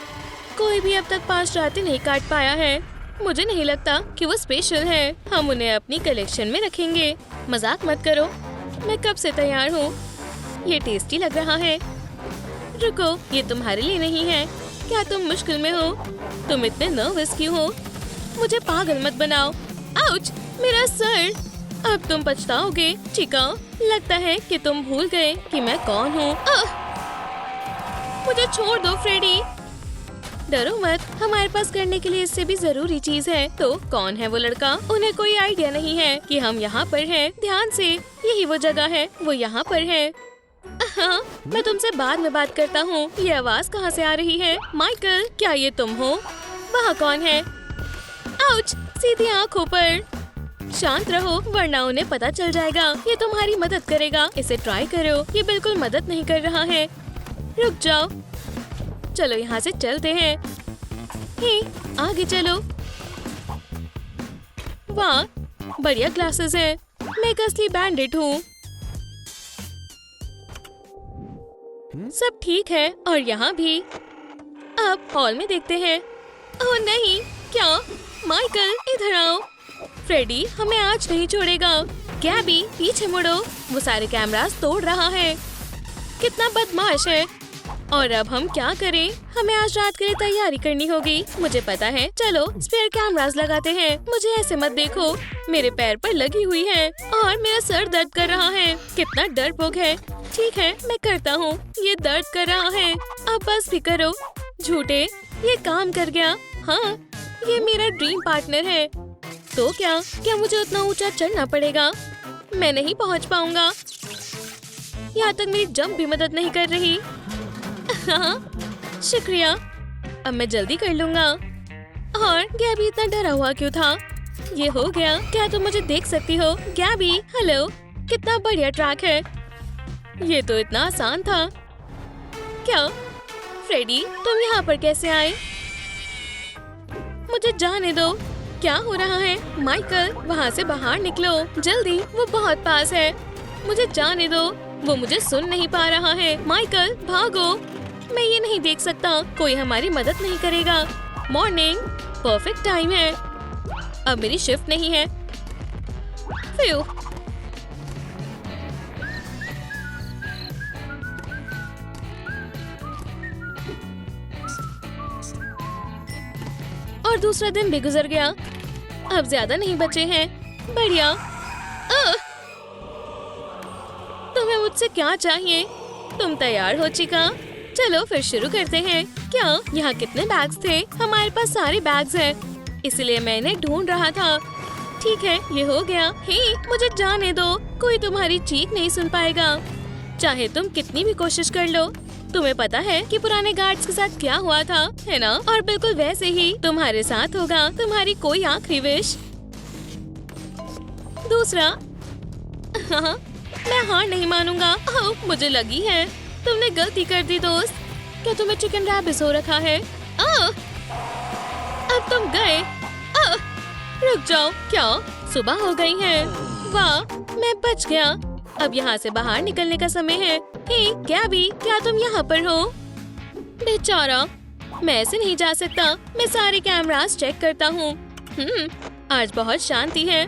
कोई भी अब तक 5 रातें नहीं काट पाया है। मुझे नहीं लगता कि वो स्पेशल है। हम उन्हें अपनी कलेक्शन में रखेंगे। मजाक मत करो, मैं कब से तैयार हूँ। ये टेस्टी लग रहा है। रुको, ये तुम्हारे लिए नहीं है। क्या तुम मुश्किल में हो? तुम इतने नर्वस क्यों हो? मुझे पागल मत बनाओ। आउच, मेरा सर। अब तुम पछताओगे। चिका, लगता है कि तुम भूल गए कि मैं कौन हूँ। मुझे छोड़ दो फ्रेडी। डरो मत, हमारे पास करने के लिए इससे भी जरूरी चीज है। तो कौन है वो लड़का? उन्हें कोई आइडिया नहीं है कि हम यहाँ पर हैं। ध्यान से, यही वो जगह है। वो यहाँ पर है। हाँ, मैं तुमसे बाद में बात करता हूँ। ये आवाज कहाँ से आ रही है? माइकल, क्या ये तुम हो? वहाँ कौन है? आउच, सीधी आँखों पर। शांत रहो वरना उन्हें पता चल जाएगा। ये तुम्हारी मदद करेगा। इसे ट्राई करो। ये बिल्कुल मदद नहीं कर रहा है। रुक जाओ। चलो यहाँ से चलते हैं। हे, आगे चलो। वाह, बढ़िया क्लासेस हैं। मैं एक असली बैंडिट हूँ। सब ठीक है और यहाँ भी। अब हॉल में देखते हैं। ओह नहीं, क्या? माइकल, इधर आओ। फ्रेडी हमें आज नहीं छोड़ेगा। गैबी, पीछे मुड़ो। वो सारे कैमरास तोड़ रहा है। कितना बदमाश है। और अब हम क्या करें? हमें आज रात के लिए तैयारी करनी होगी। मुझे पता है। चलो स्पेयर कैमरास लगाते हैं। मुझे ऐसे मत देखो, मेरे पैर पर लगी हुई है और मेरा सर दर्द कर रहा है। कितना डरपोक है। ठीक है, मैं करता हूँ। ये दर्द कर रहा है। अब बस भी करो। झूठे, ये काम कर गया। हाँ, ये मेरा ड्रीम पार्टनर है। तो क्या मुझे उतना ऊंचा चढ़ना पड़ेगा? मैं नहीं पहुँच पाऊंगा। यहाँ तक मेरी जंप भी मदद नहीं कर रही। हाँ, शुक्रिया। अब मैं जल्दी कर लूंगा। और गैबी इतना डरा हुआ क्यों था? ये हो गया। क्या तुम मुझे देख सकती हो? गैबी, हेलो। कितना बढ़िया ट्रैक है। ये तो इतना आसान था। क्या? फ्रेडी, तुम यहाँ पर कैसे आए? मुझे जाने दो। क्या हो रहा है? माइकल, वहाँ से बाहर निकलो जल्दी। वो बहुत पास है। मुझे जाने दो। वो मुझे सुन नहीं पा रहा है। माइकल, भागो। मैं ये नहीं देख सकता। कोई हमारी मदद नहीं करेगा। मॉर्निंग, परफेक्ट टाइम है। अब मेरी शिफ्ट नहीं है। फ्यू। और दूसरा दिन भी गुजर गया। अब ज्यादा नहीं बचे हैं। बढ़िया। तुम्हें मुझसे क्या चाहिए? तुम तैयार हो चिका? चलो फिर शुरू करते हैं। क्या यहाँ कितने बैग्स थे? हमारे पास सारे बैग्स हैं, इसलिए मैं इन्हें ढूंढ रहा था। ठीक है, ये हो गया। हे, मुझे जाने दो। कोई तुम्हारी चीख नहीं सुन पाएगा, चाहे तुम कितनी भी कोशिश कर लो। तुम्हें पता है कि पुराने गार्ड्स के साथ क्या हुआ था, है ना? और बिल्कुल वैसे ही तुम्हारे साथ होगा। तुम्हारी कोई आखिरी विश? दूसरा। हाँ, मैं हार नहीं मानूंगा। ओह, मुझे लगी है। तुमने गलती कर दी दोस्त। क्या तुम्हें चिकन रैबिस हो रखा है? अब तुम गए। रुक जाओ। क्या सुबह हो गई है? वाह, मैं बच गया। अब यहाँ से बाहर निकलने का समय है। हे गैबी, क्या तुम यहाँ पर हो? बेचारा, मैं ऐसे नहीं जा सकता। मैं सारे कैमरास चेक करता हूँ। आज बहुत शांति है।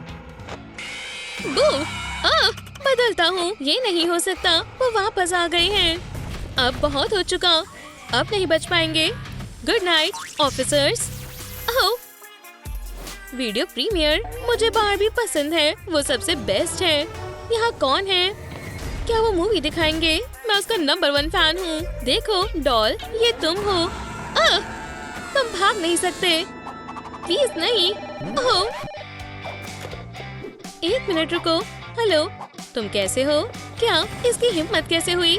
बदलता हूँ। ये नहीं हो सकता। वो वापस आ गए हैं। अब बहुत हो चुका। अब नहीं बच पाएंगे। Good night officers. Oh, video premiere. मुझे बारबी पसंद है। वो सबसे बेस्ट है। यहाँ कौन है? क्या वो मूवी दिखाएंगे? मैं उसका नंबर 1 फैन हूँ। देखो डॉल, ये तुम हो। तुम भाग नहीं सकते। प्लीज नहीं। ओह, 1 मिनट रुको। हेलो, तुम कैसे हो? क्या इसकी हिम्मत कैसे हुई?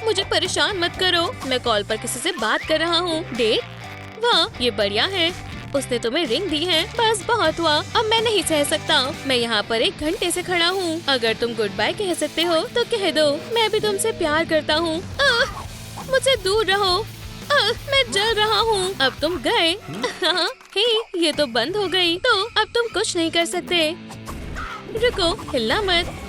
मुझे परेशान मत करो। मैं कॉल पर किसी से बात कर रहा हूँ। डेट? वाह, ये बढ़िया है। उसने तुम्हें रिंग दी है। बस बहुत हुआ। अब मैं नहीं सह सकता। मैं यहाँ पर 1 घंटे से खड़ा हूँ। अगर तुम गुड बाय कह सकते हो तो कह दो। मैं भी तुमसे प्यार करता हूँ। मुझसे दूर रहो। मैं जल रहा हूँ। अब तुम गए। हे, ये तो बंद हो गई, तो अब तुम कुछ नहीं कर सकते। रुको, हिलना मत।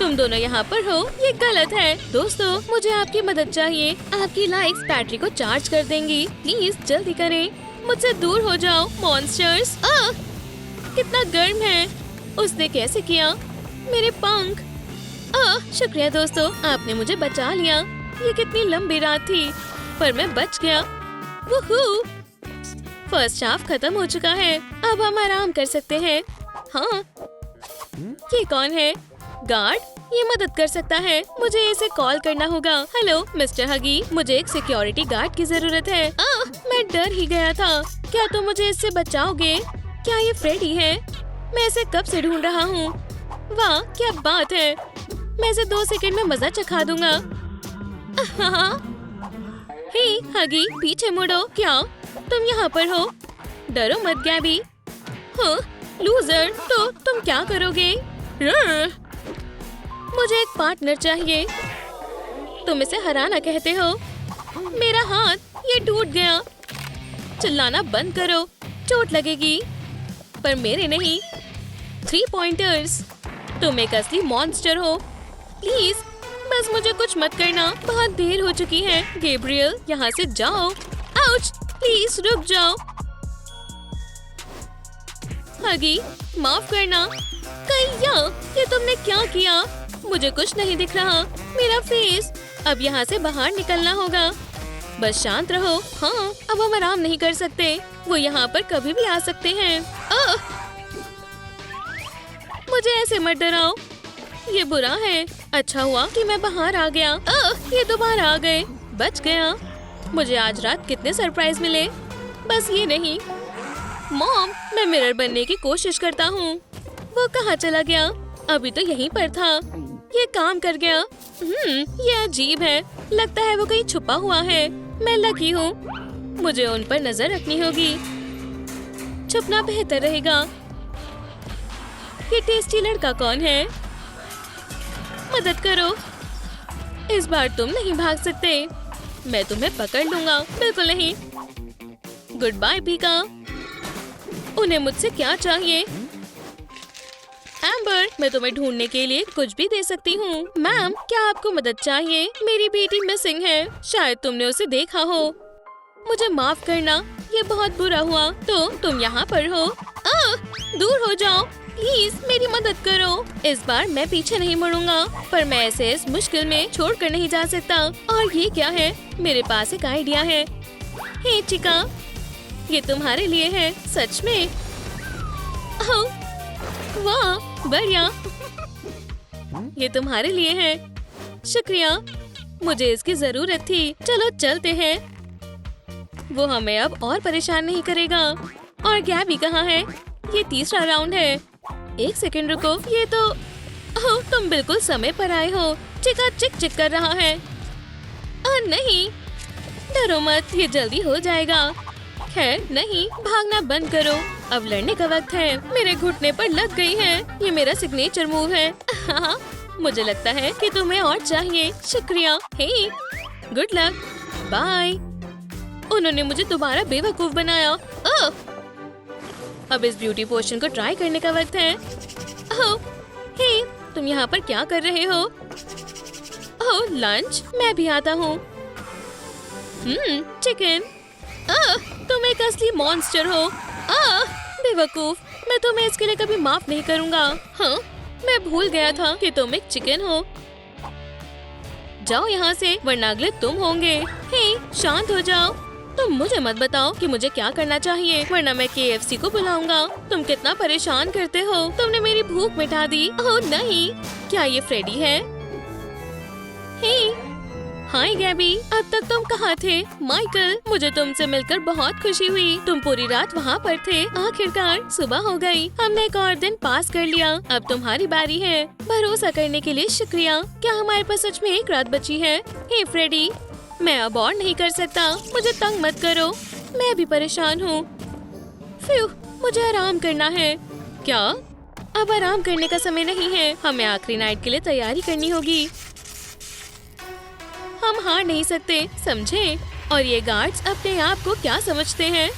तुम दोनों यहाँ पर हो, ये गलत है। दोस्तों, मुझे आपकी मदद चाहिए। आपकी लाइक्स बैटरी को चार्ज कर देंगी। प्लीज जल्दी करें। मुझसे दूर हो जाओ मॉन्स्टर्स। कितना गर्म है। उसने कैसे किया? मेरे पंख। शुक्रिया दोस्तों, आपने मुझे बचा लिया। ये कितनी लंबी रात थी, पर मैं बच गया। वूहू! फर्स्ट हाफ खत्म हो चुका है। अब हम आराम कर सकते हैं। हाँ, ये कौन है? गार्ड? ये मदद कर सकता है। मुझे इसे कॉल करना होगा। हेलो मिस्टर हगी, मुझे एक सिक्योरिटी गार्ड की जरूरत है। मैं डर ही गया था। क्या तुम मुझे इससे बचाओगे? क्या ये फ्रेडी है? मैं इसे कब से ढूंढ रहा हूँ। वाह, क्या बात है। मैं इसे 2 सेकंड में मजा चखा दूंगा। हे हगी, पीछे मुड़ो। क्या तुम यहाँ पर हो? डरो मत गैबी। हाँ, लूजर, तो तुम क्या करोगे? मुझे एक पार्टनर चाहिए। तुम इसे हराना कहते हो। मेरा हाथ, ये टूट गया। चिल्लाना बंद करो, चोट लगेगी। पर मेरे नहीं। 3 पॉइंटर्स। तुम एक असली मॉन्स्टर हो। प्लीज बस मुझे कुछ मत करना। बहुत देर हो चुकी है। गैब्रियल, यहाँ से जाओ। आउच! प्लीज रुक जाओ। हगी, माफ करना। कहिया, ये तुमने क्या किया? मुझे कुछ नहीं दिख रहा। मेरा फेस। अब यहाँ से बाहर निकलना होगा। बस शांत रहो। हाँ, अब हम आराम नहीं कर सकते। वो यहाँ पर कभी भी आ सकते हैं। मुझे ऐसे मत डराओ। ये बुरा है। अच्छा हुआ कि मैं बाहर आ गया। ये दोबारा आ गए। बच गया। मुझे आज रात कितने सरप्राइज मिले। बस ये नहीं। मॉम, मैं मिरर बनने की कोशिश करता हूँ। वो कहाँ चला गया? अभी तो यहीं पर था। ये काम कर गया। ये अजीब है। लगता है वो कहीं छुपा हुआ है। मैं लकी हूँ। मुझे उन पर नजर रखनी होगी। छुपना बेहतर रहेगा। ये टेस्टी लड़का कौन है? मदद करो। इस बार तुम नहीं भाग सकते। मैं तुम्हें पकड़ लूंगा। बिल्कुल नहीं। गुड बाय पीका। उन्हें मुझसे क्या चाहिए? एम्बर, मैं तुम्हें ढूंढने के लिए कुछ भी दे सकती हूँ। मैम, क्या आपको मदद चाहिए? मेरी बेटी मिसिंग है। शायद तुमने उसे देखा हो। मुझे माफ करना, ये बहुत बुरा हुआ। तो तुम यहाँ पर हो। दूर हो जाओ। प्लीज मेरी मदद करो। इस बार मैं पीछे नहीं मुड़ूंगा, पर मैं ऐसे इस मुश्किल में छोड़कर नहीं जा सकता। और ये क्या है? मेरे पास एक आइडिया है। हे चिका, ये तुम्हारे लिए है। सच में? वाह, बढ़िया। ये तुम्हारे लिए है। शुक्रिया, मुझे इसकी जरूरत थी। चलो चलते हैं। वो हमें अब और परेशान नहीं करेगा। और गैबी कहाँ है? ये तीसरा राउंड है। 1 सेकंड रुको। ये तो तुम बिल्कुल समय पर आए हो। चिका चिक चिक कर रहा है। नहीं, डरो मत, ये जल्दी हो जाएगा। खैर नहीं, भागना बंद करो। अब लड़ने का वक्त है। मेरे घुटने पर लग गई है। ये मेरा सिग्नेचर मूव है। मुझे लगता है कि तुम्हें और चाहिए। शुक्रिया। हे, गुड लक। बाय। उन्होंने मुझे दोबारा बेवकूफ बनाया। अब इस ब्यूटी पोशन को ट्राई करने का वक्त है। हे, तुम यहाँ पर क्या कर रहे हो? लंच? मैं भी आता हूँ। चिकन। तुम एक असली मॉन्स्टर हो। बेवकूफ, मैं तुम्हें इसके लिए कभी माफ नहीं करूँगा। हाँ, मैं भूल गया था कि तुम एक चिकन हो। जाओ यहाँ से, वरना अगले तुम होंगे। हे, शांत हो जाओ। तुम मुझे मत बताओ कि मुझे क्या करना चाहिए, वरना मैं KFC को बुलाऊंगा। तुम कितना परेशान करते हो। तुमने मेरी भूख मिटा दी। ओह नहीं, क्या ये फ्रेडी है? हे, हाय गैबी, अब तक तुम कहाँ थे? माइकल, मुझे तुमसे मिलकर बहुत खुशी हुई। तुम पूरी रात वहाँ पर थे। आखिरकार सुबह हो गई। हमने एक और दिन पास कर लिया। अब तुम्हारी बारी है। भरोसा करने के लिए शुक्रिया। क्या हमारे पास सच में एक रात बची है? हे फ्रेडी, मैं अब और नहीं कर सकता। मुझे तंग मत करो। मैं भी परेशान हूँ। फ्यू, मुझे आराम करना है। क्या? अब आराम करने का समय नहीं है। हमें आखिरी नाइट के लिए तैयारी करनी होगी। हम हार नहीं सकते, समझे? और ये गार्ड्स अपने आप को क्या समझते हैं?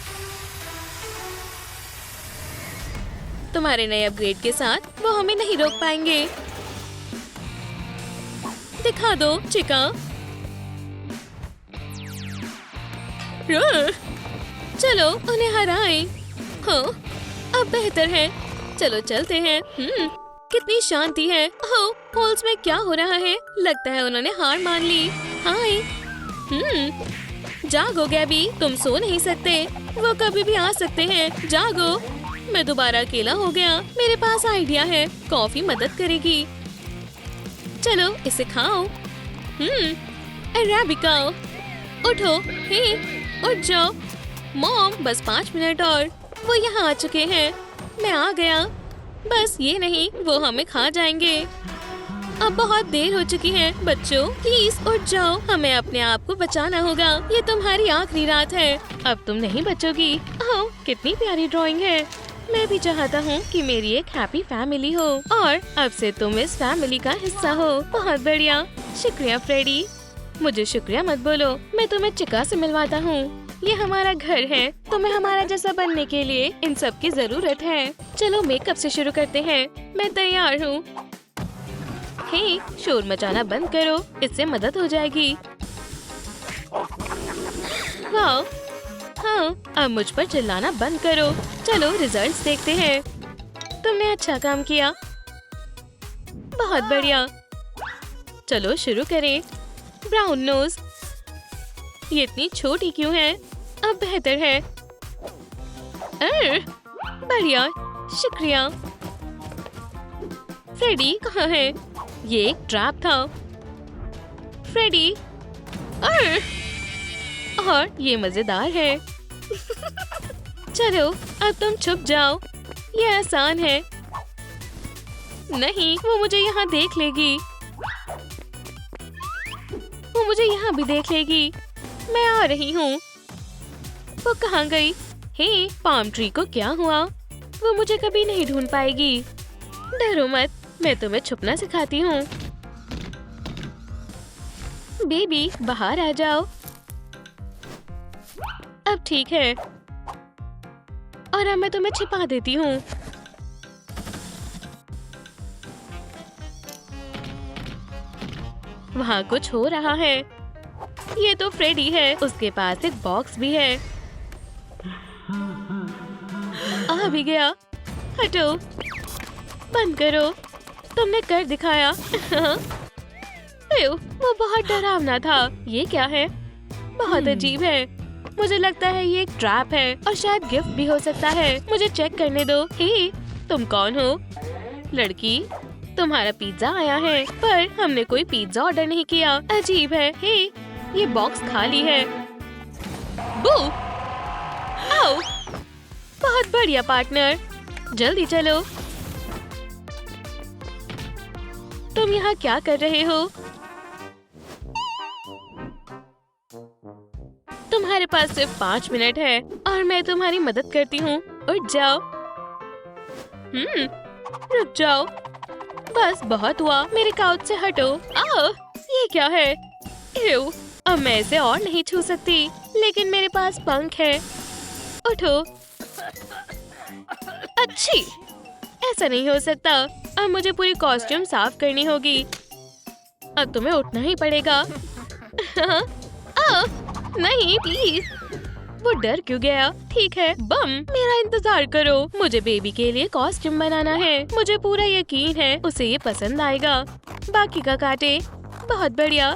तुम्हारे नए अपग्रेड के साथ वो हमें नहीं रोक पाएंगे। दिखा दो चिका। चलो उन्हें हराएं। हाँ, अब बेहतर है। चलो चलते हैं। कितनी शांति है। हो, होल्स में क्या हो रहा है? लगता है उन्होंने हार मान ली। हाय। जागो गैबी, तुम सो नहीं सकते। वो कभी भी आ सकते हैं। जागो। मैं दोबारा अकेला हो गया। मेरे पास आइडिया है। कॉफी मदद करेगी। चलो इसे खाओ। अरेबिका, उठो। हे, उठ जाओ। मॉम, बस 5 मिनट और। वो यहाँ आ चुके हैं। मैं आ गया। बस ये नहीं, वो हमें खा जाएंगे। अब बहुत देर हो चुकी है। बच्चों प्लीज उठ जाओ। हमें अपने आप को बचाना होगा। ये तुम्हारी आखिरी रात है। अब तुम नहीं बचोगी। ओह, कितनी प्यारी ड्राइंग है। मैं भी चाहता हूँ कि मेरी एक हैप्पी फैमिली हो और अब से तुम इस फैमिली का हिस्सा हो। बहुत बढ़िया। शुक्रिया फ्रेडी। मुझे शुक्रिया मत बोलो। मैं तुम्हें चिका से मिलवाता हूँ। ये हमारा घर है। तुम्हें हमारा जैसा बनने के लिए इन सब की जरूरत है। चलो मेकअप से शुरू करते हैं। मैं तैयार हूँ। हे, शोर मचाना बंद करो। इससे मदद हो जाएगी। वाह, हाँ, अब मुझ पर चिल्लाना बंद करो। चलो रिजल्ट्स देखते हैं। तुमने अच्छा काम किया। बहुत बढ़िया। चलो शुरू करें। Brown nose. ये इतनी छोटी क्यों है? अब बेहतर है। बढ़िया, शुक्रिया। फ्रेडी कहाँ है? ये एक ट्रैप था। फ्रेडी। और ये मजेदार है। चलो अब तुम छुप जाओ। ये आसान है। नहीं, वो मुझे यहाँ देख लेगी। वो मुझे यहाँ भी देख लेगी। मैं आ रही हूँ। वो कहाँ गई? हे, पाम ट्री को क्या हुआ? वो मुझे कभी नहीं ढूंढ पाएगी। डरो मत, मैं तुम्हें छुपना सिखाती हूँ। बेबी, बाहर आ जाओ। अब ठीक है। और अब मैं तुम्हें छिपा देती हूँ। वहाँ कुछ हो रहा है। ये तो फ्रेडी है। उसके पास एक बॉक्स भी है। आ भी गया। हटो, बंद करो। तुमने कर दिखाया। वो बहुत डरावना था। ये क्या है? बहुत अजीब है। मुझे लगता है ये एक ट्रैप है और शायद गिफ्ट भी हो सकता है। मुझे चेक करने दो। हे, तुम कौन हो? लड़की, तुम्हारा पिज्जा आया है, पर हमने कोई पिज्जा ऑर्डर नहीं किया। अजीब है। हे, ये बॉक्स खाली है। बू! आओ! बहुत बढ़िया पार्टनर। जल्दी चलो। तुम यहाँ क्या कर रहे हो? तुम्हारे पास सिर्फ 5 मिनट है और मैं तुम्हारी मदद करती हूँ। उठ जाओ। रुक जाओ। बस बहुत हुआ। मेरे काउच से हटो। ये क्या है? एव, अब मैं इसे और नहीं छू सकती, लेकिन मेरे पास पंख है। उठो। अच्छी। ऐसा नहीं हो सकता। अब मुझे पूरी कॉस्ट्यूम साफ करनी होगी। अब तुम्हें उठना ही पड़ेगा। नहीं प्लीज। वो डर क्यों गया? ठीक है बम, मेरा इंतजार करो। मुझे बेबी के लिए कॉस्ट्यूम बनाना है। मुझे पूरा यकीन है उसे ये पसंद आएगा। बाकी का काटे। बहुत बढ़िया।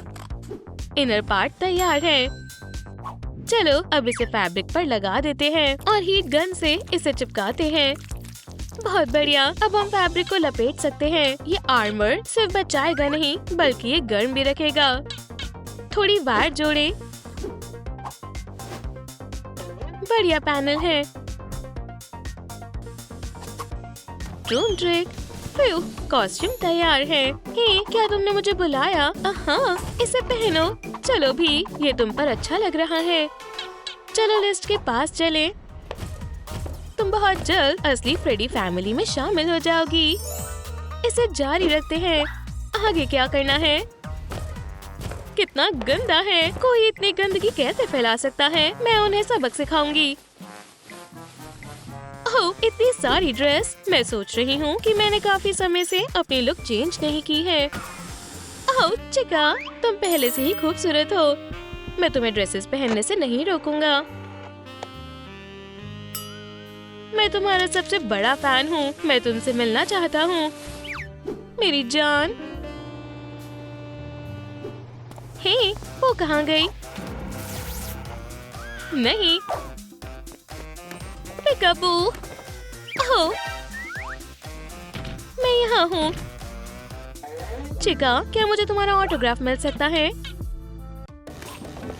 इनर पार्ट तैयार है। चलो अब इसे फैब्रिक पर लगा देते हैं और हीट गन से इसे चिपकाते हैं। बहुत बढ़िया। अब हम फैब्रिक को लपेट सकते हैं। ये आर्मर सिर्फ बचाएगा नहीं, बल्कि ये गर्म भी रखेगा। थोड़ी वायर जोड़े। बढ़िया पैनल है। Room trick. कॉस्ट्यूम तैयार है। हे, क्या तुमने मुझे बुलाया? हाँ, इसे पहनो। चलो भी, ये तुम पर अच्छा लग रहा है। चलो लिस्ट के पास चले। तुम बहुत जल्द असली फ्रेडी फैमिली में शामिल हो जाओगी। इसे जारी रखते हैं। आगे क्या करना है? कितना गंदा है। कोई इतनी गंदगी कैसे फैला सकता है? मैं उन्हें सबक सिखाऊंगी। ओह, इतनी सारी ड्रेस। मैं सोच रही हूँ कि मैंने काफी समय से अपनी लुक चेंज नहीं की है। ओह चिका, तुम पहले से ही खूबसूरत हो। मैं तुम्हें ड्रेसेस पहनने से नहीं रोकूंगा। मैं तुम्हारा सबसे बड़ा फैन हूँ। मैं तुमसे मिलना चाहता हूँ मेरी जान। हे, वो कहाँ गई? नहीं, पिकाबू। ओह, मैं यहाँ हूँ। चिका, क्या मुझे तुम्हारा ऑटोग्राफ मिल सकता है?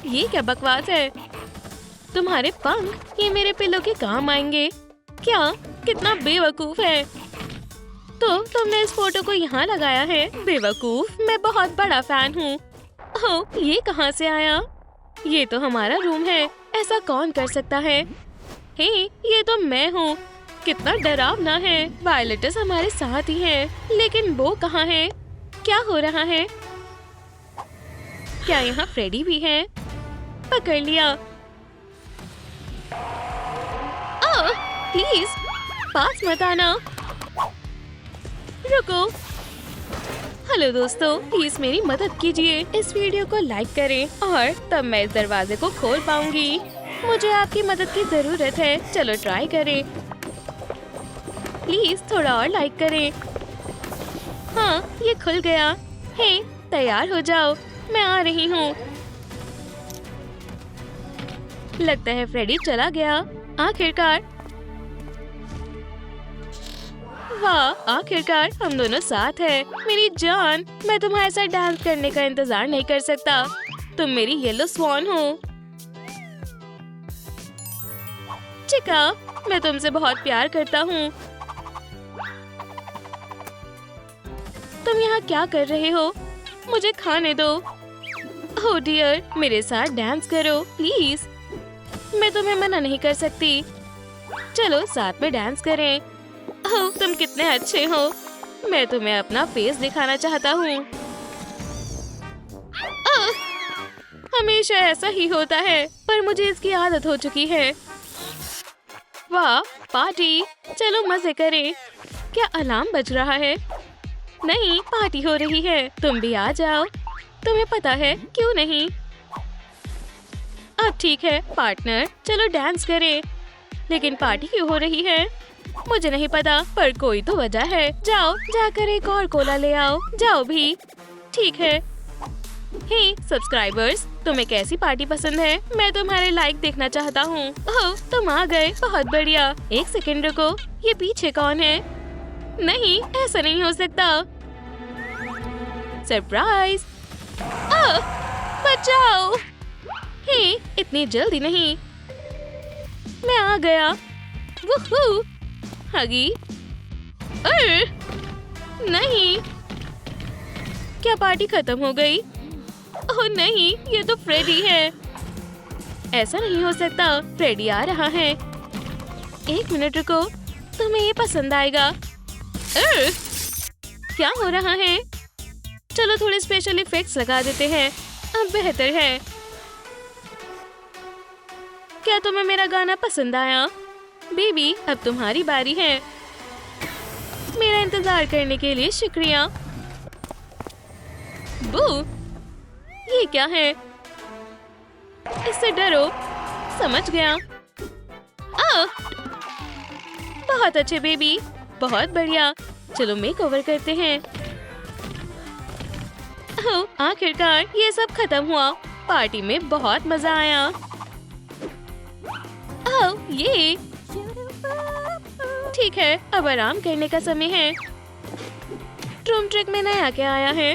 ये क्या बकवास है? तुम्हारे पंख ये मेरे पिल्लों के काम आएंगे क्या? कितना बेवकूफ है। तो तुमने इस फोटो को यहाँ लगाया है? बेवकूफ, मैं बहुत बड़ा फैन हूँ। ओह, ये कहाँ से आया? ये तो हमारा रूम है। ऐसा कौन कर सकता है? हे, ये तो मैं हूँ। कितना डरावना है। वायलेटस हमारे साथ ही है, लेकिन वो कहाँ है? क्या हो रहा है? क्या यहाँ फ्रेडी भी है? पकड़ लिया। ओह, प्लीज पास मत आना। रुको। हेलो दोस्तों, प्लीज मेरी मदद कीजिए। इस वीडियो को लाइक करें और तब मैं इस दरवाजे को खोल पाऊंगी। मुझे आपकी मदद की जरूरत है। चलो ट्राई करें। प्लीज थोड़ा और लाइक करें। हाँ, ये खुल गया। हे, तैयार हो जाओ, मैं आ रही हूँ। लगता है फ्रेडी चला गया। आखिरकार। वाह, आखिरकार हम दोनों साथ हैं। मेरी जान, मैं तुम्हारे साथ डांस करने का इंतजार नहीं कर सकता। तुम मेरी येलो स्वॉन हो। चिका, मैं तुमसे बहुत प्यार करता हूँ। तुम यहाँ क्या कर रहे हो? मुझे खाने दो। ओह डियर, मेरे साथ डांस करो प्लीज। मैं तुम्हें मना नहीं कर सकती। चलो साथ में डांस करें। ओह, तुम कितने अच्छे हो। मैं तुम्हें अपना फेस दिखाना चाहता हूँ। हमेशा ऐसा ही होता है, पर मुझे इसकी आदत हो चुकी है। वाह, पार्टी। चलो मजे करें। क्या अलार्म बज रहा है? नहीं, पार्टी हो रही है। तुम भी आ जाओ। तुम्हें पता है क्यों नहीं? अब ठीक है पार्टनर, चलो डांस करें। लेकिन पार्टी क्यों हो रही है? मुझे नहीं पता, पर कोई तो वजह है। जाओ, जाकर एक और कोला ले आओ। जाओ भी। ठीक है। हे सब्सक्राइबर्स, तुम्हें कैसी पार्टी पसंद है? मैं तुम्हारे लाइक देखना चाहता हूँ। ओह, तुम आ गए, बहुत बढ़िया। एक सेकंड रुको, ये पीछे कौन है? नहीं, ऐसा नहीं हो सकता। सरप्राइज। बचाओ। हे, इतनी जल्दी नहीं। मैं आ गया। वुहू। हगी। नहीं, क्या पार्टी खत्म हो गई? ओह नहीं, ये तो फ्रेडी है। ऐसा नहीं हो सकता, फ्रेडी आ रहा है। एक मिनट रुको, तुम्हें ये पसंद आएगा। क्या हो रहा है? चलो थोड़े स्पेशल इफेक्ट्स लगा देते हैं। अब बेहतर है। क्या तुम्हें मेरा गाना पसंद आया? बेबी, अब तुम्हारी बारी है। मेरा इंतजार करने के लिए शुक्रिया। बू, ये क्या है? इससे डरो। समझ गया। बहुत अच्छे बेबी, बहुत बढ़िया। चलो मेकओवर करते हैं। ओह, आखिरकार ये सब खत्म हुआ। पार्टी में बहुत मजा आया। ओह, ये ठीक है, अब आराम करने का समय है। ट्रूम ट्रिक में नया क्या आया है?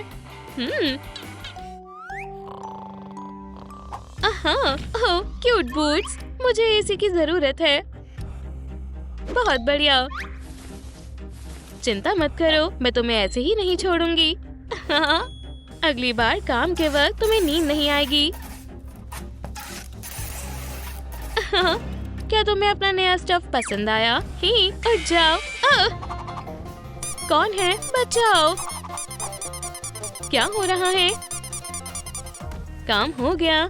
ओह, क्यूट बूट्स। मुझे एसी की जरूरत है। बहुत बढ़िया। चिंता मत करो, मैं तुम्हें ऐसे ही नहीं छोड़ूंगी। अगली बार काम के वक्त तुम्हें नींद नहीं आएगी। क्या तुम्हें अपना नया स्टफ पसंद आया? ही, उठ जाओ। कौन है? बचाओ। क्या हो रहा है? काम हो गया।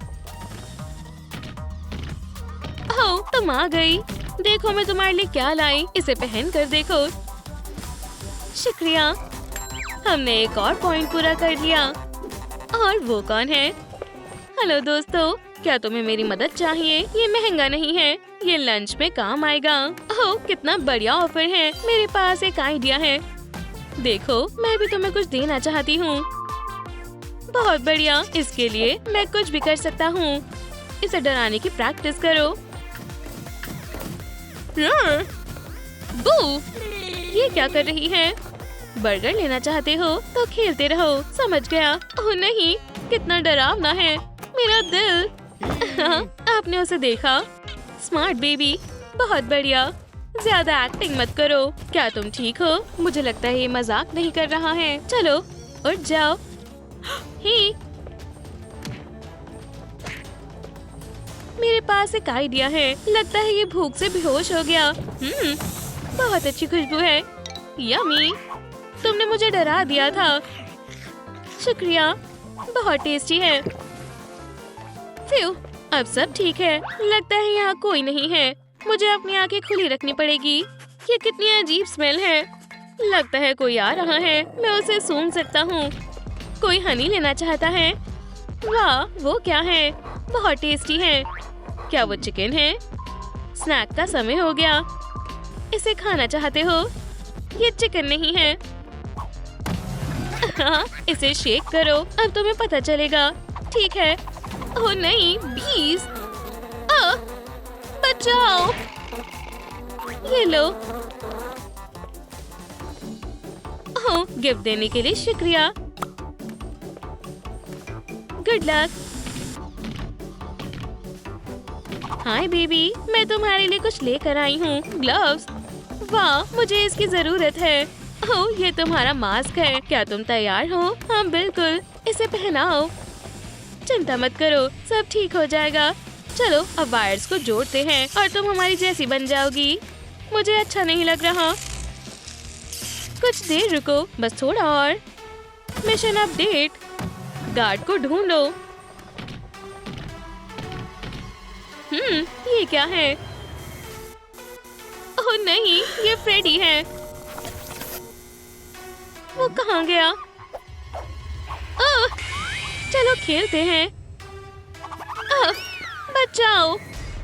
ओह, तुम आ गई। देखो मैं तुम्हारे लिए क्या लाई, इसे पहन कर देखो। शुक्रिया, हमने एक और पॉइंट पूरा कर लिया। और वो कौन है? हेलो दोस्तों, क्या तुम्हें मेरी मदद चाहिए? ये महंगा नहीं है, ये लंच में काम आएगा। ओह, कितना बढ़िया ऑफर है। मेरे पास एक आइडिया है। देखो, मैं भी तुम्हें कुछ देना चाहती हूँ। बहुत बढ़िया, इसके लिए मैं कुछ भी कर सकता हूँ। इसे डराने की प्रैक्टिस करो। बू, ये क्या कर रही है? बर्गर लेना चाहते हो तो खेलते रहो, समझ गया। ओह नहीं, कितना डरावना है मेरा दिल। आपने उसे देखा? स्मार्ट बेबी, बहुत बढ़िया। ज्यादा एक्टिंग मत करो। क्या तुम ठीक हो? मुझे लगता है ये मजाक नहीं कर रहा है। चलो उठ जाओ। ही, मेरे पास एक आइडिया है। लगता है ये भूख से बेहोश हो गया। बहुत अच्छी खुशबू है। यम्मी, तुमने मुझे डरा दिया था। शुक्रिया, बहुत टेस्टी है। फिर अब सब ठीक है। लगता है यहाँ कोई नहीं है। मुझे अपनी आंखें खुली रखनी पड़ेगी। ये कितनी अजीब स्मेल है। लगता है कोई आ रहा है। मैं उसे सूंघ सकता हूँ। कोई हनी लेना चाहता है? वाह, वो क्या है? बहुत टेस्टी है। क्या वो चिकन है? स्नैक का समय हो गया। इसे खाना चाहते हो? ये चिकन नहीं है। हाँ, इसे शेक करो, अब तुम्हें पता चलेगा। ठीक है। ओह नहीं, बीज, बचाओ। ये लो। ओह, गिफ्ट देने के लिए शुक्रिया। Good luck. हाय बेबी, मैं तुम्हारे लिए कुछ लेकर आई हूँ। ग्लव्स। वाह, मुझे इसकी जरूरत है। ओह, ये तुम्हारा मास्क है। क्या तुम तैयार हो? हाँ बिल्कुल, इसे पहनाओ। चिंता मत करो, सब ठीक हो जाएगा। चलो अब वायर्स को जोड़ते हैं और तुम हमारी जैसी बन जाओगी। मुझे अच्छा नहीं लग रहा। कुछ देर रुको, बस थोड़ा और। मिशन अपडेट, गार्ड को ढूंढो। ये क्या है? ओह नहीं, ये फ्रेडी है। वो कहाँ गया? ओह, चलो खेलते हैं। ओह, बचाओ।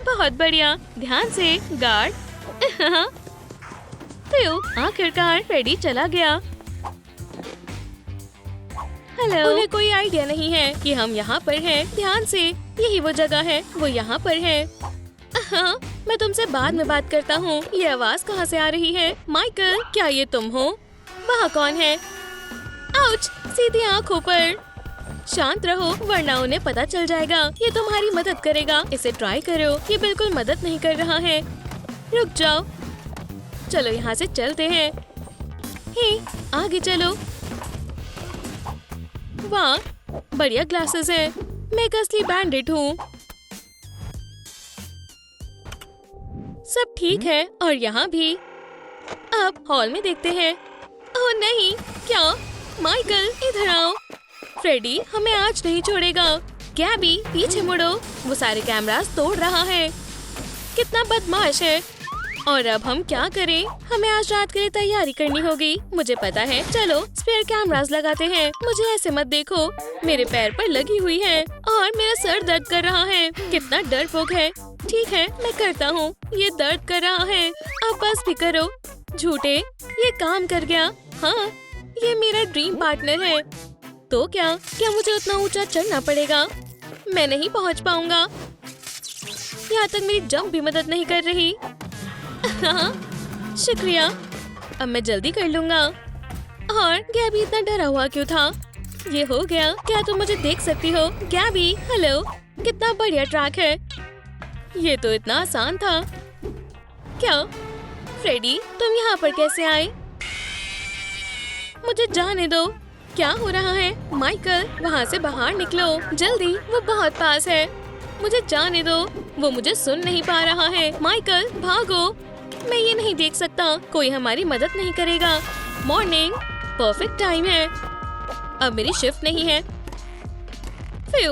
बहुत बढ़िया, ध्यान से गार्ड। तो आखिरकार फ्रेडी चला गया। हेलो। उन्हें कोई आइडिया नहीं है कि हम यहाँ पर हैं। ध्यान से, यही वो जगह है। वो यहाँ पर है। हाँ, मैं तुमसे बाद में बात करता हूँ। ये आवाज कहाँ से आ रही है? माइकल, क्या ये तुम हो? वहाँ कौन है? आउच, सीधी आंखों पर। शांत रहो वरना उन्हें पता चल जाएगा। ये तुम्हारी मदद करेगा। इसे ट्राई करो। ये बिल्कुल मदद नहीं कर रहा है। रुक जाओ। चलो यहाँ से चलते हैं। हे, आगे चलो। वाह, बढ़िया ग्लासेस हैं। मैं एक असली बैंडिट हूँ। सब ठीक है और यहाँ भी। अब हॉल में देखते हैं। ओह नहीं, क्या? माइकल, इधर आओ। फ्रेडी हमें आज नहीं छोड़ेगा। गैबी, पीछे मुड़ो। वो सारे कैमरास तोड़ रहा है। कितना बदमाश है। और अब हम क्या करें? हमें आज रात के लिए तैयारी करनी होगी। मुझे पता है। चलो स्पेयर कैमरास लगाते हैं। मुझे ऐसे मत देखो, मेरे पैर पर लगी हुई है और मेरा सर दर्द कर रहा है। कितना डरपोक है। ठीक है, मैं करता हूँ। ये दर्द कर रहा है। अब बस भी करो। झूठे, ये काम कर गया। हाँ, ये मेरा ड्रीम पार्टनर है। तो क्या मुझे उतना ऊंचा चढ़ना पड़ेगा? मैं नहीं पहुँच पाऊंगा। यहाँ तक मेरी जंप भी मदद नहीं कर रही। शुक्रिया, अब मैं जल्दी कर लूंगा। और गैबी इतना डरा हुआ क्यों था? ये हो गया। क्या तुम मुझे देख सकती हो? गैबी, हेलो। कितना बढ़िया ट्रैक है। ये तो इतना आसान था। क्या फ्रेडी, तुम यहाँ पर कैसे आए? मुझे जाने दो। क्या हो रहा है? माइकल, वहाँ से बाहर निकलो जल्दी, वो बहुत पास है। मुझे जाने दो, वो मुझे सुन नहीं पा रहा है। माइकल, भागो। मैं ये नहीं देख सकता। कोई हमारी मदद नहीं करेगा। मॉर्निंग, परफेक्ट टाइम है। अब मेरी शिफ्ट नहीं है। फिर